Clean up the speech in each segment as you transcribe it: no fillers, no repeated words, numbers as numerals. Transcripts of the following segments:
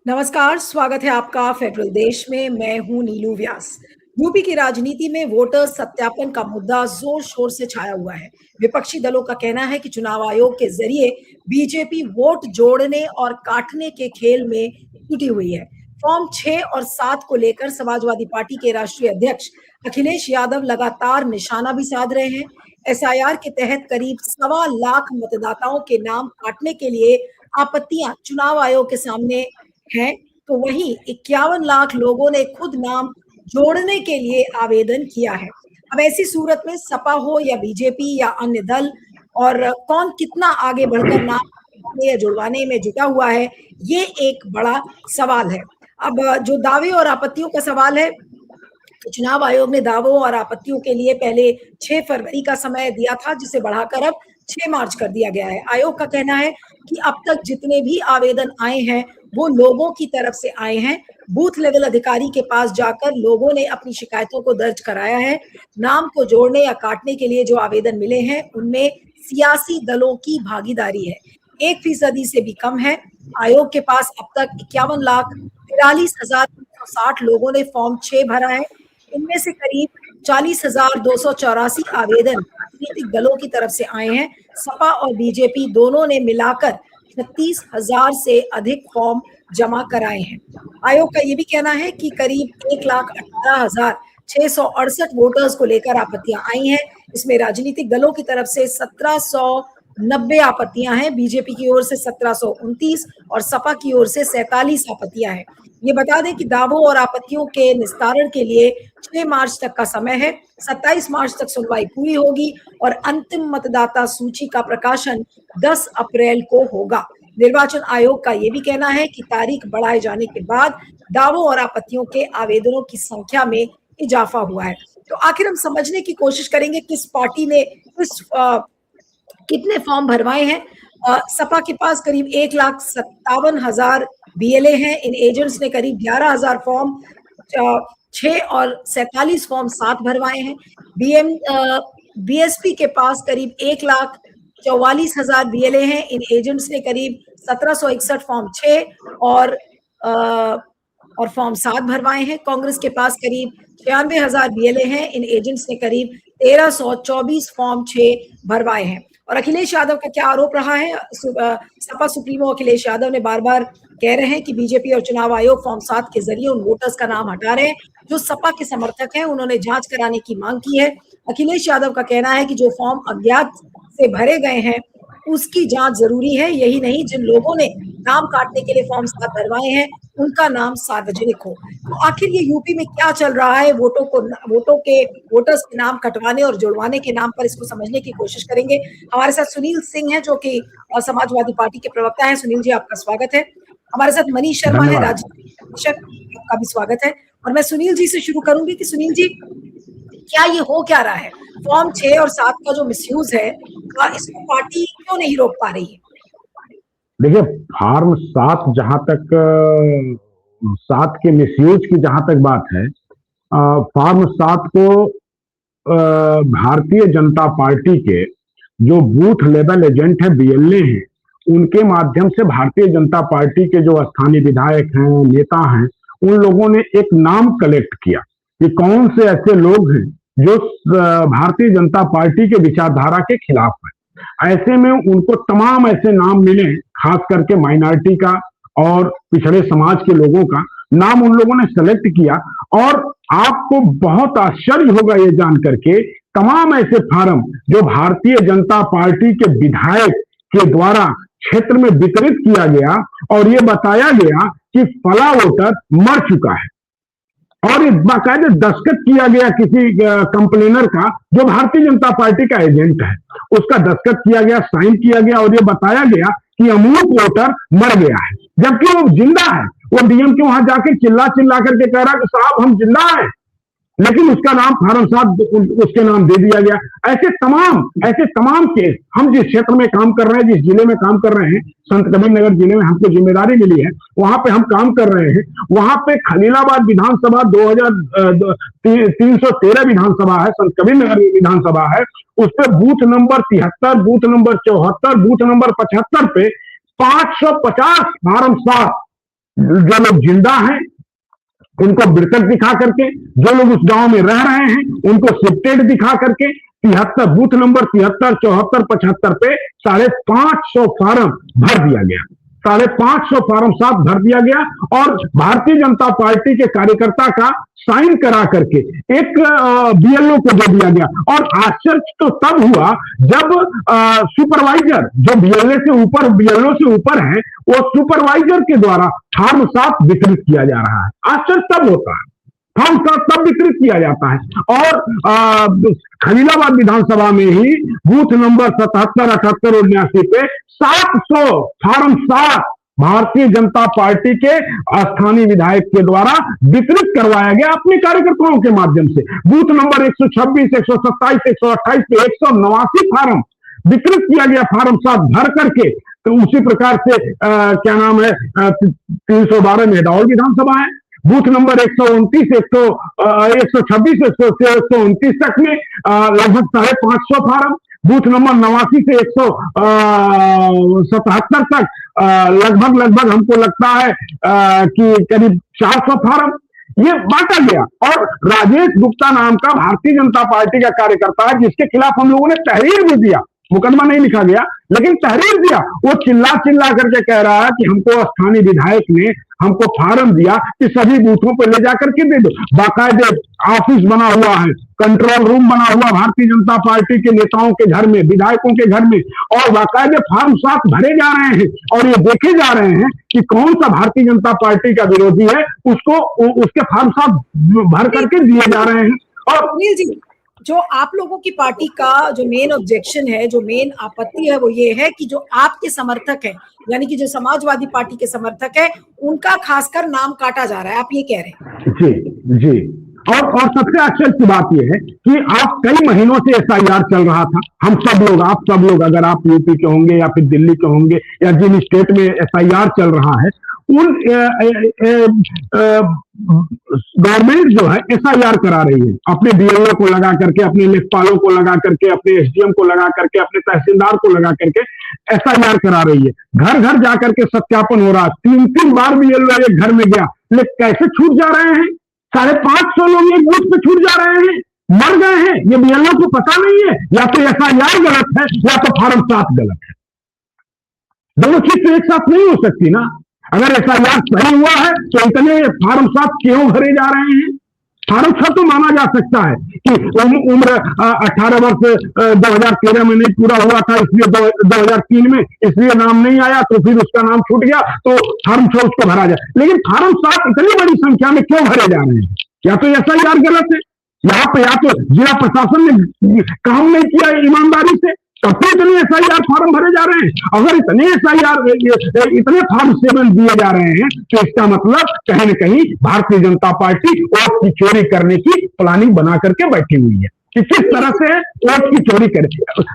नमस्कार, स्वागत है आपका फेडरल देश में। मैं हूं नीलू व्यास। यूपी की राजनीति में वोटर सत्यापन का मुद्दा जोर शोर से छाया हुआ है। विपक्षी दलों का कहना है कि चुनाव आयोग के जरिए बीजेपी वोट जोड़ने और काटने के खेल में जुटी हुई है। फॉर्म 6 और 7 को लेकर समाजवादी पार्टी के राष्ट्रीय अध्यक्ष अखिलेश यादव लगातार निशाना भी साध रहे हैं। एसआईआर के तहत करीब 1.25 लाख मतदाताओं के नाम काटने के लिए आपत्तियां चुनाव आयोग के सामने है, तो वहीं 51 लाख लोगों ने खुद नाम जोड़ने के लिए आवेदन किया है। अब ऐसी सूरत में सपा हो या बीजेपी या अन्य दल, और कौन कितना आगे बढ़कर नाम जोड़ने या जुड़वाने में जुटा हुआ है, ये एक बड़ा सवाल है। अब जो दावे और आपत्तियों का सवाल है, तो चुनाव आयोग ने दावों और आपत्तियों के लिए पहले 6 फरवरी का समय दिया था, जिसे बढ़ाकर अब 6 मार्च कर दिया गया है। आयोग का कहना है कि अब तक जितने भी आवेदन आए हैं वो लोगों की तरफ से आए हैं। बूथ लेवल अधिकारी के पास जाकर लोगों ने अपनी शिकायतों को दर्ज कराया है। नाम को जोड़ने या काटने के लिए जो आवेदन मिले हैं उनमें सियासी दलों की भागीदारी है, 1% से भी कम है। आयोग के पास अब तक 51,43,360 लोगों ने फॉर्म 6 भरा है। इनमें से करीब 40,284 आवेदन राजनीतिक दलों की तरफ से आए हैं। सपा और बीजेपी दोनों ने मिलाकर 36,000 से अधिक फॉर्म जमा कराए हैं। आयोग का ये भी कहना है कि करीब 1,18,668 वोटर्स को लेकर आपत्तियां आई हैं। इसमें राजनीतिक दलों की तरफ से 1,790 आपत्तियां हैं, बीजेपी की ओर से 1,729 और सपा की ओर से 47 आपत्तियां हैं। ये बता दें कि दावों और आपत्तियों के निस्तारण के लिए 6 मार्च तक का समय है। 27 मार्च तक सुनवाई पूरी होगी और अंतिम मतदाता सूची का प्रकाशन 10 अप्रैल को होगा। निर्वाचन आयोग का यह भी कहना है कि तारीख बढ़ाए जाने के बाद दावों और आपत्तियों के आवेदनों की संख्या में इजाफा हुआ है। तो आखिर हम समझने की कोशिश करेंगे किस पार्टी ने कितने फॉर्म भरवाए हैं। सपा के पास करीब 1,57,000 बीएलए हैं। इन एजेंट्स ने करीब 11,000 फॉर्म 6 और 47 फॉर्म 7 भरवाए हैं। बीएसपी के पास करीब 1,44,000 बीएलए हैं। इन एजेंट्स ने करीब 1,761 फॉर्म 6 और फॉर्म 7 भरवाए हैं। कांग्रेस के पास करीब 96,000 बीएलए हैं। इन एजेंट्स ने करीब 1,324 फॉर्म 6 भरवाए हैं। और अखिलेश यादव का क्या आरोप रहा है? सपा सुप्रीमो अखिलेश यादव ने बार बार कह रहे हैं कि बीजेपी और चुनाव आयोग फॉर्म 7 के जरिए उन वोटर्स का नाम हटा रहे हैं जो सपा के समर्थक हैं। उन्होंने जांच कराने की मांग की है। अखिलेश यादव का कहना है कि जो फॉर्म अज्ञात से भरे गए हैं उसकी जांच जरूरी है। यही नहीं, जिन लोगों ने नाम काटने के लिए फॉर्म 7 भरवाए हैं उनका नाम सार्वजनिक हो। तो आखिर ये यूपी में क्या चल रहा है? वोटर्स के नाम कटवाने और जुड़वाने के नाम पर, इसको समझने की कोशिश करेंगे। हमारे साथ सुनील सिंह हैं जो कि समाजवादी पार्टी के प्रवक्ता हैं। सुनील जी, आपका स्वागत है। हमारे साथ मनीष शर्मा है, राजनीतिक विश्लेषक, आपका भी स्वागत है। और मैं सुनील जी से शुरू करूंगी कि सुनील जी, क्या ये हो क्या रहा है? फॉर्म 6 और 7 का जो मिसयूज है, इसको पार्टी क्यों नहीं रोक पा रही है? देखिए, फॉर्म 7 जहां तक 7 के मिसयूज की जहां तक बात है, फॉर्म 7 को भारतीय जनता पार्टी के जो बूथ लेवल एजेंट है, बीएलए हैं, उनके माध्यम से भारतीय जनता पार्टी के जो स्थानीय विधायक हैं, नेता हैं, उन लोगों ने एक नाम कलेक्ट किया कि कौन से ऐसे लोग हैं जो भारतीय जनता पार्टी के विचारधारा के खिलाफ है। ऐसे में उनको तमाम ऐसे नाम मिले, खास करके माइनॉरिटी का और पिछड़े समाज के लोगों का नाम उन लोगों ने सेलेक्ट किया। और आपको बहुत आश्चर्य होगा ये जान करके, तमाम ऐसे फार्म जो भारतीय जनता पार्टी के विधायक के द्वारा क्षेत्र में वितरित किया गया और ये बताया गया कि फला वोटर मर चुका है, और बाकायदे दस्तखत किया गया किसी कंप्लेनर का जो भारतीय जनता पार्टी का एजेंट है, उसका दस्तखत किया गया, साइन किया गया और ये बताया गया कि अमूक वोटर मर गया है, जबकि वो जिंदा है। वो डीएम के वहां जाके चिल्ला चिल्ला करके कह रहा है कि साहब हम जिंदा हैं, लेकिन उसका नाम फॉर्म 7 उसके नाम दे दिया गया। ऐसे तमाम केस हम जिस क्षेत्र में काम कर रहे हैं, जिस जिले में काम कर रहे हैं, संत कबीर नगर जिले में हमको जिम्मेदारी मिली है, वहां पे हम काम कर रहे हैं। वहां पे खलीलाबाद विधानसभा 313 विधानसभा है, संत कबीर नगर विधानसभा है, उस पर booth number 73, booth number 74, booth number 75 पे 550 फॉर्म 7 जो लोग जिंदा हैं उनको मृतक दिखा करके, जो लोग उस गांव में रह रहे हैं उनको शिफ्टेड दिखा करके 73 बूथ नंबर 73, 74, 75 पे 550 फार्म भर दिया गया। 550 फार्म साथ भर दिया गया और भारतीय जनता पार्टी के कार्यकर्ता का साइन करा करके एक बीएलओ को दे दिया गया। और आश्चर्य तो तब हुआ जब सुपरवाइजर जो बीएलओ से ऊपर है, वो सुपरवाइजर के द्वारा फार्म साथ वितरित किया जा रहा है। आश्चर्य तब होता है, फार्म साथ तब वितरित किया जाता है। और खलीलाबाद विधानसभा में ही बूथ नंबर 77, 78 और 79 पे 700 फार्म साथ भारतीय जनता पार्टी के स्थानीय विधायक के द्वारा वितरित करवाया गया अपने कार्यकर्ताओं के माध्यम से। बूथ नंबर 126, 127, 128 पे 189 फार्म वितरित किया गया, फार्म साथ भर करके। तो उसी प्रकार से क्या नाम है 312 मेहडौल विधानसभा है, बूथ नंबर 129, 126, 129 तक में लगभग 550 फार्म, बूथ नंबर 89 से 177 तक लगभग हमको लगता है कि करीब 400 फार्म ये बांटा गया। और राजेश गुप्ता नाम का भारतीय जनता पार्टी का कार्यकर्ता है, जिसके खिलाफ हम लोगों ने तहरीर भी दिया, मुकदमा नहीं लिखा गया लेकिन तहरीर दिया। वो चिल्ला करके कह रहा है कि हमको स्थानीय विधायक ने हमको फार्म दिया कि सभी बूथों पर ले जाकर के दे दो। बाकायदे ऑफिस बना हुआ है, कंट्रोल रूम बना हुआ भारतीय जनता पार्टी के नेताओं के घर में, विधायकों के घर में, और बाकायदे फार्म साथ भरे जा रहे हैं। और ये देखे जा रहे हैं कि कौन सा भारतीय जनता पार्टी का विरोधी है, उसको उसके फार्म साथ भर करके दिए जा रहे हैं। और सुनील जी, जो आप लोगों की पार्टी का जो मेन ऑब्जेक्शन है, जो मेन आपत्ति है, वो ये है कि जो आपके समर्थक हैं, यानी कि जो समाजवादी पार्टी के समर्थक है, उनका खासकर नाम काटा जा रहा है, आप ये कह रहे हैं? जी। और सबसे आश्चर्य की बात यह है कि आप कई महीनों से एसआईआर चल रहा था। हम सब लोग, आप सब लोग, अगर आप यूपी के होंगे या फिर दिल्ली के होंगे या जिन स्टेट में एसआईआर चल रहा है, उन गवर्नमेंट जो है एसआईआर करा रही है, अपने बीएलओ को लगा करके, अपने लेखपालों को लगा करके, अपने एसडीएम को लगा करके, अपने तहसीलदार को लगा करके एसआईआर करा रही है। घर घर जाकर के सत्यापन हो रहा है। 3 बार बीएलओ एक घर में गया, लेकिन कैसे छूट जा रहे हैं? 550 लोग एक बूथ पे छूट जा रहे हैं, मर गए हैं। ये बीएलओ को पता नहीं है, या तो एसआईआर गलत है या तो फार्म 7 गलत है। दोनों चीज तो एक साथ नहीं हो सकती ना। अगर एसआईआर सही हुआ है तो इतने फार्म 7 क्यों भरे जा रहे हैं? फार्म 6 तो माना जा सकता है कि उम्र 18 वर्ष 2013 में नहीं पूरा हुआ था, इसलिए 2003 में इसलिए नाम नहीं आया, तो फिर उसका नाम छूट गया, तो फार्म 6 उसको भरा जाए। लेकिन फार्म 7 इतनी बड़ी संख्या में क्यों भरे जा रहे हैं? या तो एसआईआर गलत है, यहाँ पे या तो जिला प्रशासन ने काम नहीं किया ईमानदारी से, तब तो इतने एसआईआर फार्म भरे जा रहे हैं। अगर इतने एसआईआर, इतने फार्म 7 दिए जा रहे हैं, तो इसका मतलब कहीं न कहीं भारतीय जनता पार्टी वोट की चोरी करने की प्लानिंग बना करके बैठी हुई है कि किस तरह से वोट की चोरी करे।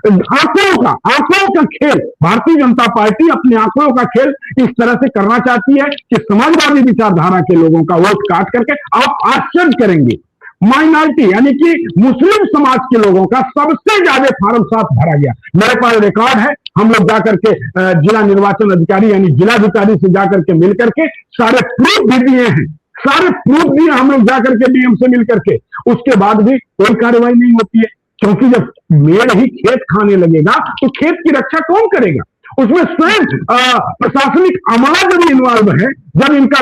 आंकड़ों का खेल, भारतीय जनता पार्टी अपने आंकड़ों का खेल इस तरह से करना चाहती है कि समाजवादी विचारधारा के लोगों का वोट काट करके, आप आश्चर्य करेंगे, माइनॉरिटी यानी कि मुस्लिम समाज के लोगों का सबसे ज्यादा फार्म 7 भरा गया। मेरे पास रिकॉर्ड है, हम लोग जाकर के जिला निर्वाचन अधिकारी यानी जिलाधिकारी से जाकर के मिल करके सारे प्रूफ भी दिए हैं, हम लोग जाकर के डीएम से मिल करके, उसके बाद भी कोई कार्रवाई नहीं होती है। क्योंकि जब मेड़ ही खेत खाने लगेगा तो खेत की रक्षा कौन करेगा? उसमें स्वयं प्रशासनिक अमला जब इन्वॉल्व है, जब इनका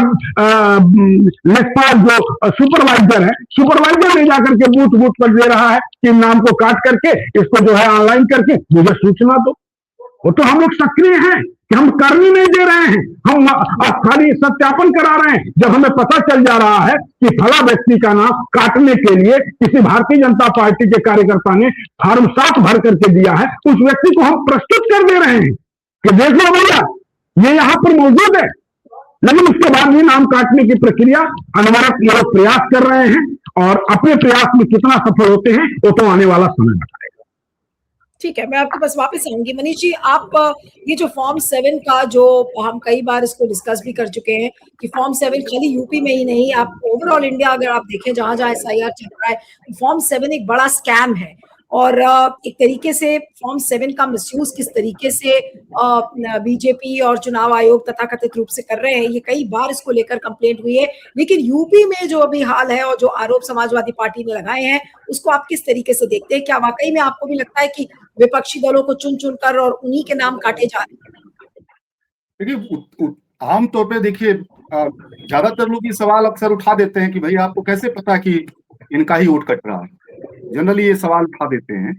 लेखपाल जो सुपरवाइजर है, सुपरवाइजर ले जाकर के बूथ पर दे रहा है कि नाम को काट करके इसको जो है ऑनलाइन करके मुझे सूचना दो। वो तो हम लोग सक्रिय हैं कि हम करनी नहीं दे रहे हैं, हम खाली सत्यापन करा रहे हैं। जब हमें पता चल जा रहा है कि फला व्यक्ति का नाम काटने के लिए किसी भारतीय जनता पार्टी के कार्यकर्ता ने फार्म 7 भर करके दिया है, उस व्यक्ति को हम प्रस्तुत कर दे रहे हैं कि देख लो भैया, ये यहां पर मौजूद है। लेकिन उसके बाद भी नाम काटने की प्रक्रिया अनवरत ये लोग प्रयास कर रहे हैं, और अपने प्रयास में कितना सफल होते हैं वो तो आने वाला समय बताएगा। ठीक है, मैं आपके पास वापस आऊंगी। मनीष जी, आप ये जो फॉर्म 7 का, जो हम कई बार इसको डिस्कस भी कर चुके हैं कि फॉर्म 7 खाली यूपी में ही नहीं, आप ओवरऑल इंडिया अगर आप देखें जहां जहां एसआईआर चल रहा है, फॉर्म 7 एक बड़ा स्कैम है। और एक तरीके से फॉर्म 7 का मिसयूज किस तरीके से बीजेपी और चुनाव आयोग तथाकथित रूप से कर रहे हैं, ये कई बार इसको लेकर कंप्लेंट हुई है। लेकिन यूपी में जो अभी हाल है और जो आरोप समाजवादी पार्टी ने लगाए हैं, उसको आप किस तरीके से देखते हैं? क्या वाकई में आपको भी लगता है कि विपक्षी दलों को चुन चुनकर और उन्हीं के नाम काटे जा रहे हैं? देखिए, आमतौर पे देखिए, ज्यादातर लोग ये सवाल अक्सर उठा देते हैं कि भाई आपको कैसे पता कि इनका ही वोट कट रहा है। जनरली ये सवाल उठा देते हैं,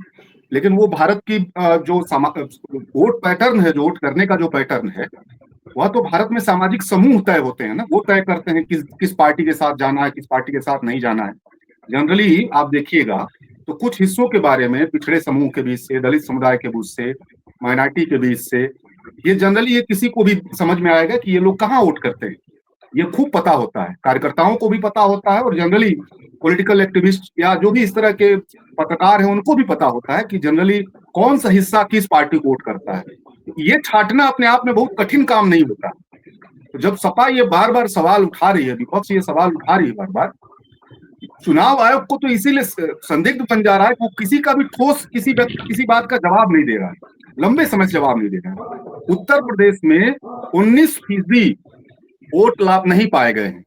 लेकिन वो भारत की जो वोट पैटर्न है, जो वोट करने का जो पैटर्न है, वह तो भारत में सामाजिक समूह तय होते हैं ना, वो तय करते हैं किस पार्टी के साथ जाना है, किस पार्टी के साथ नहीं जाना है। जनरली आप देखिएगा तो कुछ हिस्सों के बारे में, पिछड़े समूह के बीच से, दलित समुदाय के बीच से, माइनॉरिटी के बीच से, ये जनरली ये किसी को भी समझ में आएगा कि ये लोग कहाँ वोट करते हैं, ये खूब पता होता है, कार्यकर्ताओं को भी पता होता है, और जनरली पॉलिटिकल एक्टिविस्ट या जो भी इस तरह के पत्रकार हैं उनको भी पता होता है कि जनरली कौन सा हिस्सा किस पार्टी को वोट करता है। ये छांटना अपने आप में बहुत कठिन काम नहीं होता। तो जब सपा ये बार बार सवाल उठा रही है, विपक्ष ये सवाल उठा रही है बार बार, चुनाव आयोग को तो इसीलिए संदिग्ध बन जा रहा है कि वो किसी का भी ठोस किसी बात का जवाब नहीं दे रहा है, लंबे समय से जवाब नहीं दे रहा है। उत्तर प्रदेश में 19% वोट लाभ नहीं पाए गए हैं,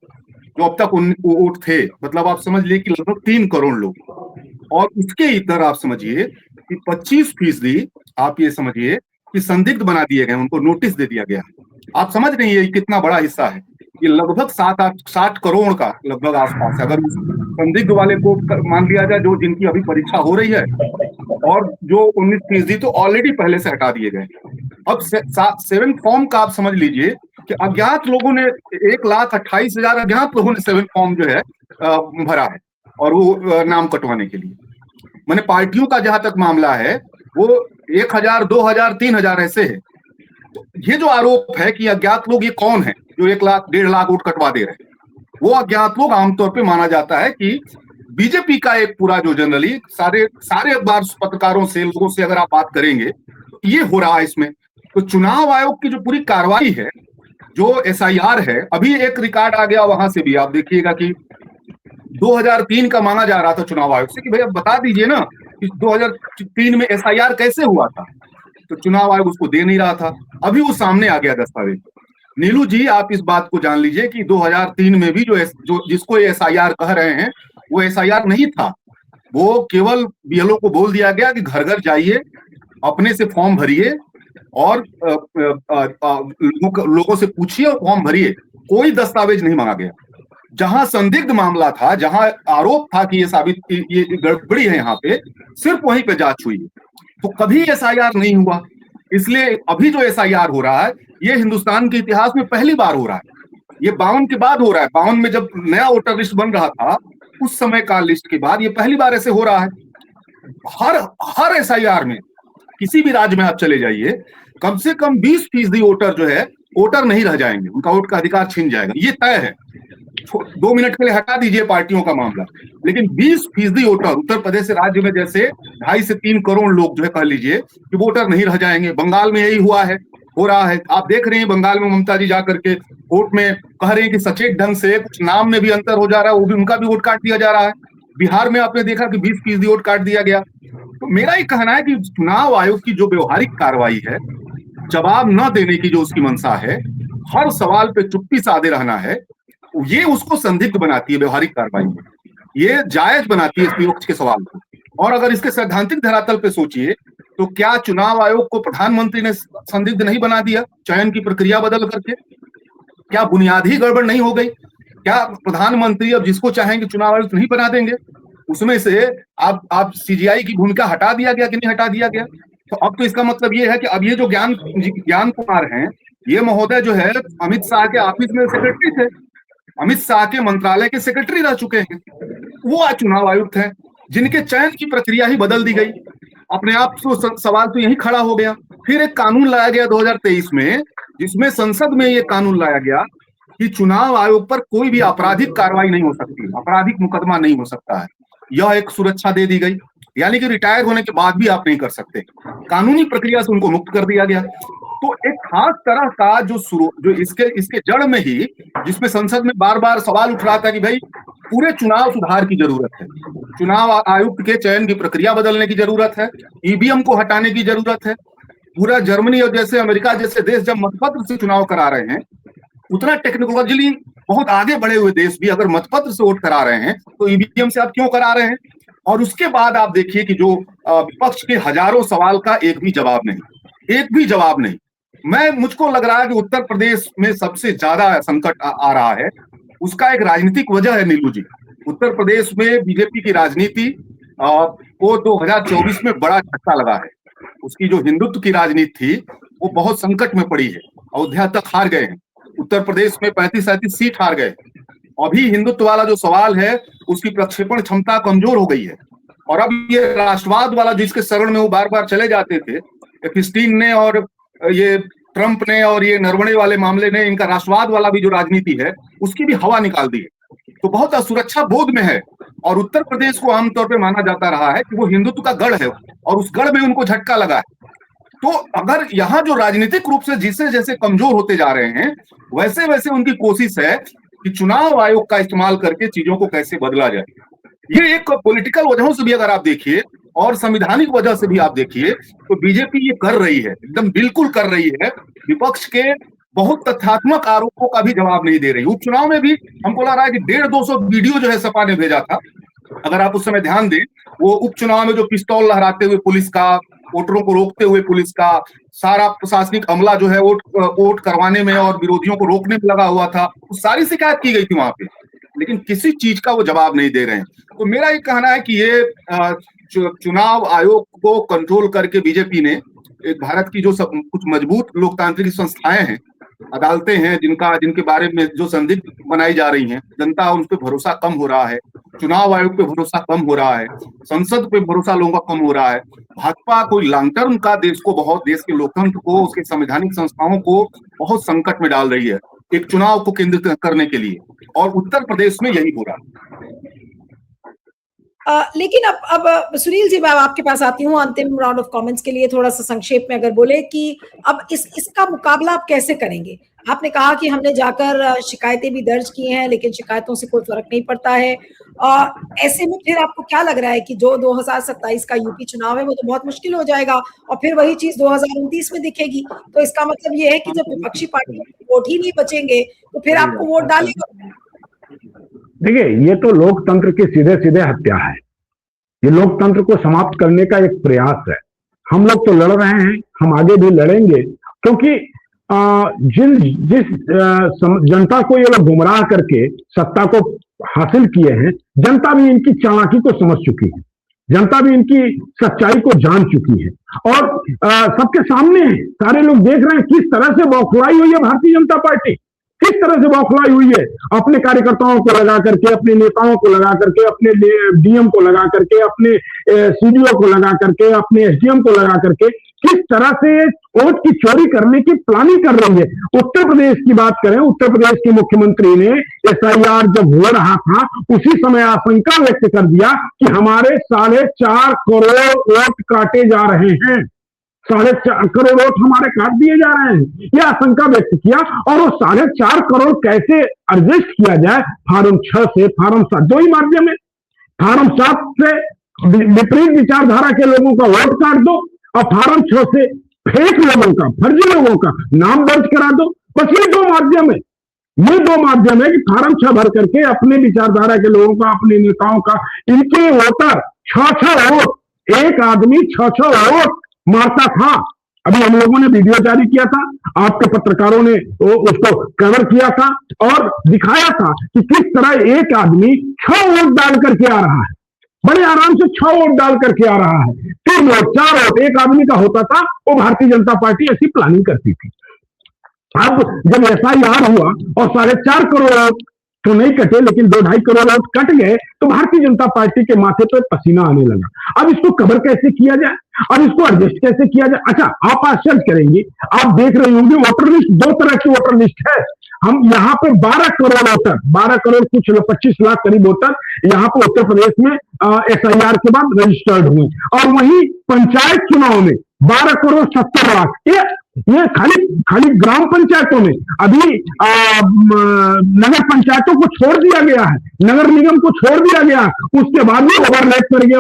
जो अब तक वोट थे, मतलब आप समझ लिए कि लगभग 3 करोड़ लोग। और उसके इधर आप समझिए कि 25% आप ये समझिए कि संदिग्ध बना दिए गए, उनको नोटिस दे दिया गया। आप समझ रही है कितना बड़ा हिस्सा है, ये लगभग 60 करोड़ का लगभग आसपास है, अगर संदिग्ध वाले को मान लिया जाए, जो जिनकी अभी परीक्षा हो रही है, और जो 19% तो ऑलरेडी पहले से हटा दिए गए। अब 7 फॉर्म का आप समझ लीजिए कि अज्ञात लोगों ने 1,28,000 अज्ञात लोगों ने 7 फॉर्म जो है भरा है, और वो नाम कटवाने के लिए। मैंने पार्टियों का जहां तक मामला है वो 1,000, 2,000, 3,000 ऐसे है। तो ये जो आरोप है कि अज्ञात लोग, ये कौन है जो 1 लाख 1.5 लाख वोट कटवा दे रहे हैं, वो अज्ञात लोग आमतौर पे माना जाता है कि बीजेपी का एक पूरा, जो जनरली सारे अखबार पत्रकारों से, लोगों से अगर आप बात करेंगे तो ये हो रहा है इसमें। तो चुनाव आयोग की जो पूरी कार्रवाई है, जो एसआईआर है, अभी एक रिकॉर्ड आ गया वहां से भी, आप देखिएगा कि 2003 का मांगा जा रहा था चुनाव आयोग से कि भाई अब बता दीजिए ना कि 2003 में एसआईआर कैसे हुआ था, तो चुनाव आयोग उसको दे नहीं रहा था। अभी वो सामने आ गया दस्तावेज। नीलू जी, आप इस बात को जान लीजिए कि 2003 में भी जो जिसको एसआईआर कह रहे हैं, वो एसआईआर नहीं था। वो केवल बीएलओ को बोल दिया गया कि घर घर जाइए, अपने से फॉर्म भरिए, और लोगों से पूछिए और फॉर्म भरिए। कोई दस्तावेज नहीं मांगा गया। जहां संदिग्ध मामला था, जहां आरोप था कि ये गड़बड़ी है यहाँ पे, सिर्फ वहीं पे जांच हुई। तो कभी एसआईआर नहीं हुआ। इसलिए अभी जो एसआईआर हो रहा है, ये हिंदुस्तान के इतिहास में पहली बार हो रहा है। ये 52 के बाद हो रहा है। 52 में जब नया वोटर लिस्ट बन रहा था, उस समय का लिस्ट के बाद ये पहली बार ऐसे हो रहा है। हर एसआईआर में किसी भी राज्य में आप चले जाइए, कम से कम 20% वोटर जो है, वोटर नहीं रह जाएंगे, उनका वोट का अधिकार छिन जाएगा, ये तय है। 2 मिनट के लिए हटा दीजिए पार्टियों का मामला, लेकिन 20% वोटर उत्तर प्रदेश से राज्य में जैसे 2.5 से 3 करोड़ लोग जो है, कह लीजिए कि वोटर नहीं रह जाएंगे। बंगाल में यही हुआ है, हो रहा है। आप देख रहे हैं बंगाल में ममता जी जाकर के वोट में कह रहे हैं कि सचेत ढंग से, कुछ नाम में भी अंतर हो जा रहा है, वो भी उनका भी वोट काट दिया जा रहा है। बिहार में आपने देखा कि 20% वोट काट दिया गया। तो मेरा ये कहना है कि चुनाव आयोग की जो व्यवहारिक कार्रवाई है, जवाब न देने की जो उसकी मंशा है, हर सवाल पे चुप्पी साधे रहना है, ये उसको संदिग्ध बनाती है व्यवहारिक कार्रवाई में, ये जायज बनाती है इस विपक्ष के सवाल को। और अगर इसके सैद्धांतिक धरातल पे सोचिए, तो क्या चुनाव आयोग को प्रधानमंत्री ने संदिग्ध नहीं बना दिया चयन की प्रक्रिया बदल करके? क्या बुनियादी गड़बड़ नहीं हो गई? क्या प्रधानमंत्री अब जिसको चाहेंगे चुनाव आयुक्त नहीं बना देंगे? उसमें से आप सीजीआई की भूमिका हटा दिया गया कि नहीं हटा दिया गया? तो अब तो इसका मतलब ये है कि अब ये जो ज्ञान कुमार हैं, ये महोदय जो है अमित शाह के ऑफिस में सेक्रेटरी थे, अमित शाह के मंत्रालय के सेक्रेटरी रह चुके हैं, वो आज चुनाव आयुक्त हैं, जिनके चयन की प्रक्रिया ही बदल दी गई। अपने आप तो सवाल तो यही खड़ा हो गया। फिर एक कानून लाया गया 2023 में, जिसमें संसद में ये कानून लाया गया कि चुनाव आयोग पर कोई भी आपराधिक कार्रवाई नहीं हो सकती, आपराधिक मुकदमा नहीं हो सकता है। यह एक सुरक्षा दे दी गई, यानी कि रिटायर होने के बाद भी आप नहीं कर सकते, कानूनी प्रक्रिया से उनको मुक्त कर दिया गया। तो एक खास तरह का जो इसके जड़ में ही, जिसमें संसद में बार बार सवाल उठ रहा था कि भाई पूरे चुनाव सुधार की जरूरत है। चुनाव आयुक्त के चयन की प्रक्रिया बदलने की जरूरत है, ईवीएम को हटाने की जरूरत है। पूरा जर्मनी और जैसे अमेरिका जैसे देश जब मतपत्र से चुनाव करा रहे हैं, उतना टेक्नोलॉजिकली बहुत आगे बढ़े हुए देश भी अगर मतपत्र से वोट करा रहे हैं तो ईवीएम से आप क्यों करा रहे हैं? और उसके बाद आप देखिए कि जो विपक्ष के हजारों सवाल का एक भी जवाब नहीं। मुझको लग रहा है कि उत्तर प्रदेश में सबसे ज्यादा संकट आ रहा है। उसका एक राजनीतिक वजह है नीलू जी। उत्तर प्रदेश में बीजेपी की राजनीति को 2024 में बड़ा झटका लगा है। उसकी जो हिंदुत्व की राजनीति थी वो बहुत संकट में पड़ी है। अयोध्या तक हार गए हैं, उत्तर प्रदेश में 35-37 सीट हार गए। अभी हिंदुत्व वाला जो सवाल है उसकी प्रक्षेपण क्षमता कमजोर हो गई है। और अब ये राष्ट्रवाद वाला जिसके शरण में वो बार बार चले जाते थे, क्रिस्टीन ने और ये ट्रंप ने और ये नरवणे वाले मामले ने, इनका राष्ट्रवाद वाला भी जो राजनीति है उसकी भी हवा निकाल दी है। तो बहुत असुरक्षा बोध में है। और उत्तर प्रदेश को आमतौर पर माना जाता रहा है कि वो हिंदुत्व का गढ़ है और उस गढ़ में उनको झटका लगा है। तो अगर यहाँ जो राजनीतिक रूप से जिसे जैसे कमजोर होते जा रहे हैं वैसे वैसे उनकी कोशिश है कि चुनाव आयोग का इस्तेमाल करके चीजों को कैसे बदला जाए। ये एक पॉलिटिकल वजहों से भी अगर आप देखिए और संवैधानिक वजह से भी आप देखिए तो बीजेपी ये कर रही है, एकदम बिल्कुल कर रही है। विपक्ष के बहुत तथ्यात्मक आरोपों का भी जवाब नहीं दे रही। उपचुनाव में भी हमको लग रहा है कि 150-200 वीडियो जो है सपा ने भेजा था, अगर आप उस समय ध्यान दें, वो उपचुनाव में जो पिस्तौल लहराते हुए पुलिस का, वोटरों को रोकते हुए पुलिस का, सारा प्रशासनिक अमला जो है वोट करवाने में और विरोधियों को रोकने में लगा हुआ था, वो सारी शिकायत की गई थी वहां पे, लेकिन किसी चीज का वो जवाब नहीं दे रहे हैं। तो मेरा ये कहना है कि ये चुनाव आयोग को कंट्रोल करके बीजेपी ने एक भारत की जो सब कुछ मजबूत लोकतांत्रिक संस्थाएं हैं, अदालतें हैं, जिनके बारे में जो संदिग्ध बनाई जा रही हैं, जनता उन पर भरोसा कम हो रहा है, चुनाव आयोग पे भरोसा कम हो रहा है, संसद पे भरोसा लोगों का कम हो रहा है। भाजपा कोई लॉन्ग टर्म का देश के लोकतंत्र को, उसके संवैधानिक संस्थाओं को बहुत संकट में डाल रही है एक चुनाव को केंद्रित करने के लिए, और उत्तर प्रदेश में यही हो रहा है। लेकिन अब सुनील जी, मैं आपके पास आती हूँ अंतिम राउंड ऑफ कमेंट्स के लिए। थोड़ा सा संक्षेप में अगर बोले कि अब इसका मुकाबला आप कैसे करेंगे? आपने कहा कि हमने जाकर शिकायतें भी दर्ज की हैं, लेकिन शिकायतों से कोई फर्क नहीं पड़ता है। ऐसे में फिर आपको क्या लग रहा है कि जो 2027 का यूपी चुनाव है वो तो बहुत मुश्किल हो जाएगा और फिर वही चीज 2029 में दिखेगी। तो इसका मतलब ये है कि जब विपक्षी पार्टी वोट ही नहीं बचेंगे तो फिर आपको वोट डालेगा। देखिए, ये तो लोकतंत्र की सीधे सीधे हत्या है। ये लोकतंत्र को समाप्त करने का एक प्रयास है। हम लोग तो लड़ रहे हैं, हम आगे भी लड़ेंगे, क्योंकि जिस जनता को ये लोग गुमराह करके सत्ता को हासिल किए हैं, जनता भी इनकी चालाकी को समझ चुकी है, जनता भी इनकी सच्चाई को जान चुकी है और सबके सामने है। सारे लोग देख रहे हैं किस तरह से बौखलाई हुई है भारतीय जनता पार्टी, किस तरह से बौखलाई हुई है। अपने कार्यकर्ताओं को लगा करके, अपने नेताओं को लगा करके, अपने डीएम को लगा करके, अपने सीडीओ को लगा करके, अपने एसडीएम को लगा करके किस तरह से वोट की चोरी करने की प्लानिंग कर रही है। उत्तर प्रदेश की बात करें, उत्तर प्रदेश के मुख्यमंत्री ने एसआईआर जब हो रहा था उसी समय आशंका व्यक्त कर दिया कि हमारे 4.5 करोड़ वोट काटे जा रहे हैं, 4.5 करोड़ वोट हमारे काट दिए जा रहे हैं, यह आशंका व्यक्त किया। और वो 4.5 करोड़ कैसे एडजस्ट किया जाए, फार्म 6 से फार्म 7, दो ही माध्यम है। फार्म 7 से विपरीत विचारधारा के लोगों का वोट काट दो और फार्म 6 से फेक लोगों का, फर्जी लोगों का नाम दर्ज करा दो। बस ये दो माध्यम है, ये दो माध्यम है कि फार्म 6 भर करके अपने विचारधारा के लोगों का, अपने नेताओं का, इनके वोटर 6 वोट, एक आदमी 6 वोट मारता था। अभी हम लोगों ने वीडियो जारी किया था, आपके पत्रकारों ने उसको कवर किया था और दिखाया था कि किस तरह एक आदमी 6 वोट डाल करके आ रहा है, बड़े आराम से 6 वोट डाल करके आ रहा है। 3 वोट 4 वोट एक आदमी का होता था, वो भारतीय जनता पार्टी ऐसी प्लानिंग करती थी। अब जब एसआईआर हुआ और 4.5 करोड़ वोट तो नहीं कटे, लेकिन 2-2.5 करोड़ वोट कट गए, तो भारतीय जनता पार्टी के माथे पर पसीना आने लगा। अब इसको कवर कैसे किया जाए, अब इसको एडजस्ट कैसे किया जाए? अच्छा, आप आश्चर्य करेंगे, आप देख रहे होंगे वोटर लिस्ट, 2 तरह की वोटर लिस्ट है। हम यहाँ पे 12 करोड़ वोटर, 12 करोड़ कुछ 25 लाख करीब वोटर यहाँ पे उत्तर प्रदेश में एसआईआर के बाद रजिस्टर्ड हुए, और वहीं पंचायत चुनाव में 12 करोड़ 70 लाख, ये खाली खाली ग्राम पंचायतों में, अभी नगर पंचायतों को छोड़ दिया गया है, नगर निगम को छोड़ दिया गया है, उसके बाद में ओवरलैप कर गया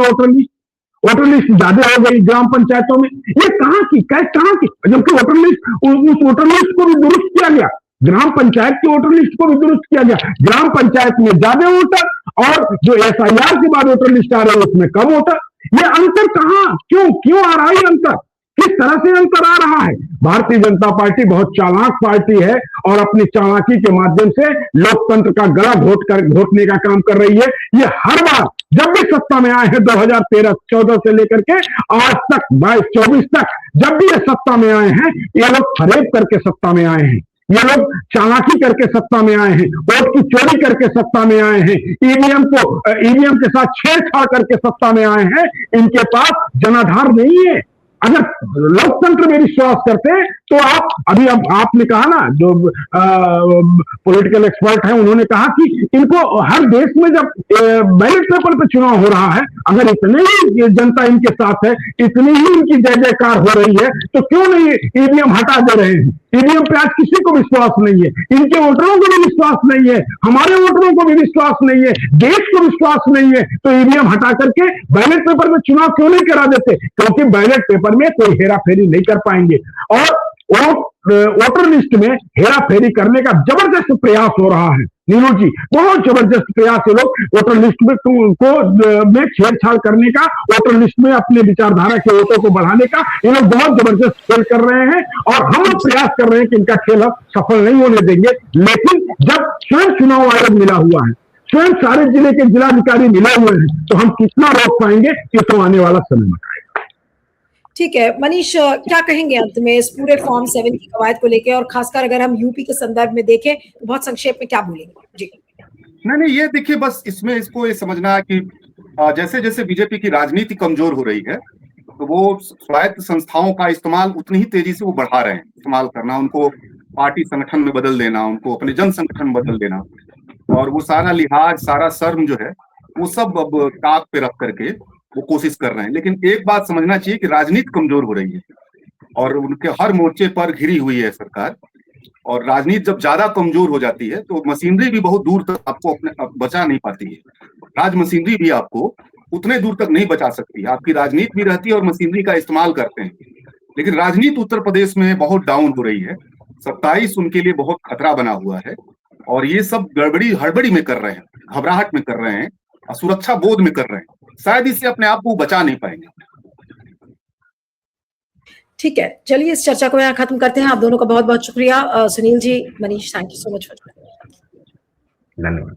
वोटर लिस्ट ज्यादा हो गई ग्राम पंचायतों में। ये कहाँ की जबकि वोटर लिस्ट, उस वोटर लिस्ट को भी दुरुस्त किया गया, ग्राम पंचायत की वोटर लिस्ट को भी दुरुस्त किया गया, ग्राम पंचायत में ज्यादा वोटर और जो SIR के बाद वोटर लिस्ट आ रही है उसमें कम वोटर। ये अंतर कहाँ, क्यों आ रहा है अंतर, किस तरह से अंतर आ रहा है? भारतीय जनता पार्टी बहुत चालाक पार्टी है और अपनी चालाकी के माध्यम से लोकतंत्र का गला घोटने का काम कर रही है। ये हर बार जब भी सत्ता में आए हैं 2013-14 से लेकर के आज तक 22-24 तक, जब भी ये सत्ता में आए हैं, ये लोग फरेब करके सत्ता में आए हैं, ये लोग चालाकी करके सत्ता में आए हैं, वोट की चोरी करके सत्ता में आए हैं, ईवीएम के साथ छेड़छाड़ करके सत्ता में आए हैं। इनके पास जनाधार नहीं है। अगर लोकतंत्र में विश्वास करते तो अब आपने कहा ना, जो पॉलिटिकल एक्सपर्ट है उन्होंने कहा कि इनको हर देश में जब बैलेट पेपर पे चुनाव हो रहा है, अगर इतने ही जनता इनके साथ है, इतनी ही इनकी जय जयकार हो रही है, तो क्यों नहीं ईवीएम हटा दे रहे हैं? ईवीएम पे आज किसी को विश्वास नहीं है, इनके वोटरों को भी विश्वास नहीं है, हमारे वोटरों को भी विश्वास नहीं है, देश को विश्वास नहीं है, तो ईवीएम हटा करके बैलेट पेपर में चुनाव क्यों नहीं करा देते? क्योंकि बैलेट पेपर में कोई हेरा फेरी नहीं कर पाएंगे और वोटर लिस्ट में हेरा फेरी करने का जबरदस्त प्रयास हो रहा है। नीलू जी, बहुत जबरदस्त प्रयास है लोग वोटर लिस्ट में छेड़छाड़ करने का, वोटर लिस्ट में अपने विचारधारा के वोटों को बढ़ाने का ये लोग बहुत जबरदस्त खेल कर रहे हैं और हम लोग प्रयास कर रहे हैं कि इनका खेल हम सफल नहीं होने देंगे। लेकिन जब स्वयं चुनाव आयोग मिला हुआ है, स्वयं सारे जिले के जिलाधिकारी मिले हुए हैं, तो हम कितना रोक पाएंगे ये तो आने वाला समय बताएगा। ठीक है मनीष, क्या कहेंगे अंत में इस पूरे फॉर्म 7 की कवायद को लेके, और खासकर अगर हम यूपी के संदर्भ में देखें तो बहुत संक्षेप में क्या बोलेंगे? जी नहीं, ये देखिए, बस इसमें इसको ये समझना है कि जैसे जैसे बीजेपी की राजनीति कमजोर हो रही है, तो वो स्वायत्त संस्थाओं का इस्तेमाल उतनी ही तेजी से वो बढ़ा रहे हैं, इस्तेमाल करना, उनको पार्टी संगठन में बदल देना, उनको अपने जन संगठन में बदल देना, और वो सारा लिहाज, सारा शर्म जो है वो सब अब काक पे रख करके वो कोशिश कर रहे हैं। लेकिन एक बात समझना चाहिए कि राजनीति कमजोर हो रही है और उनके हर मोर्चे पर घिरी हुई है सरकार, और राजनीति जब ज्यादा कमजोर हो जाती है तो मशीनरी भी बहुत दूर तक आपको अपने बचा नहीं पाती है। राज मशीनरी भी आपको उतने दूर तक नहीं बचा सकती। आपकी राजनीति भी रहती है और मशीनरी का इस्तेमाल करते हैं, लेकिन राजनीति उत्तर प्रदेश में बहुत डाउन हो रही है। 27 उनके लिए बहुत खतरा बना हुआ है और ये सब गड़बड़ी हड़बड़ी में कर रहे हैं, घबराहट में कर रहे हैं, सुरक्षा बोध में कर रहे हैं। शायद इससे अपने आप को बचा नहीं पाएंगे। ठीक है, चलिए इस चर्चा को यहाँ खत्म करते हैं। आप दोनों का बहुत बहुत शुक्रिया। Sunil ji, Manish, thank you so much. धन्यवाद।